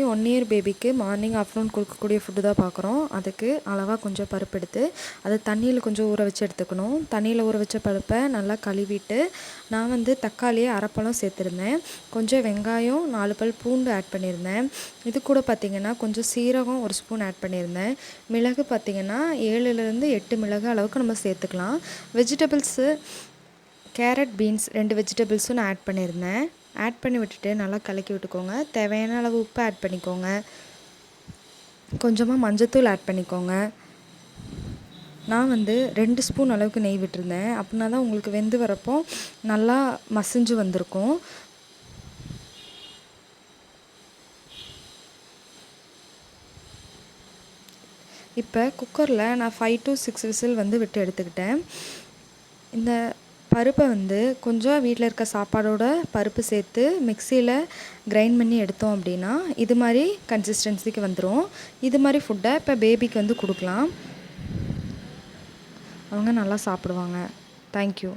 1 year பேபிக்கு morning afternoon கொடுக்கக்கூடிய food தான் பார்க்குறோம். அதுக்கு அளவாக கொஞ்சம் பருப்பு எடுத்து அதை தண்ணியில் கொஞ்சம் ஊற வச்சு எடுத்துக்கணும். தண்ணியில் ஊற வச்ச பருப்பை நல்லா கழுவிட்டு நான் வந்து தக்காளியை அரைப்பழம் சேர்த்துருந்தேன். கொஞ்சம் வெங்காயம் 4 பல் பூண்டு ஆட் பண்ணியிருந்தேன். இது கூட பார்த்திங்கன்னா கொஞ்சம் சீரகம் 1 ஸ்பூன் ஆட் பண்ணியிருந்தேன். மிளகு பார்த்திங்கன்னா 7லேருந்து 8 மிளகு அளவுக்கு நம்ம சேர்த்துக்கலாம். வெஜிடபிள்ஸு கேரட் பீன்ஸ் 2 வெஜிடபிள்ஸும் நான் ஆட் பண்ணியிருந்தேன். ஆட் பண்ணி விட்டுட்டு நல்லா கலக்கி விட்டுக்கோங்க. தேவையான அளவு உப்பு ஆட் பண்ணிக்கோங்க. கொஞ்சமாக மஞ்சத்தூள் ஆட் பண்ணிக்கோங்க. நான் வந்து 2 ஸ்பூன் அளவுக்கு நெய் விட்டுருந்தேன். அப்படின்னா தான் உங்களுக்கு வெந்து வரப்போ நல்லா மசிஞ்சு வந்திருக்கும். இப்போ குக்கரில் நான் 5 to 6 விசில் வந்து விட்டு எடுத்துக்கிட்டேன். இந்த பருப்பை வந்து கொஞ்சம் வீட்டில் இருக்க சாப்பாடோட பருப்பு சேர்த்து மிக்சியில் கிரைண்ட் பண்ணி எடுத்தோம் அப்படின்னா இது மாதிரி கன்சிஸ்டன்சிக்கு வந்துடும். இது மாதிரி ஃபுட்டை இப்போ பேபிக்கு வந்து கொடுக்கலாம். அவங்க நல்லா சாப்பிடுவாங்க. தேங்க்யூ.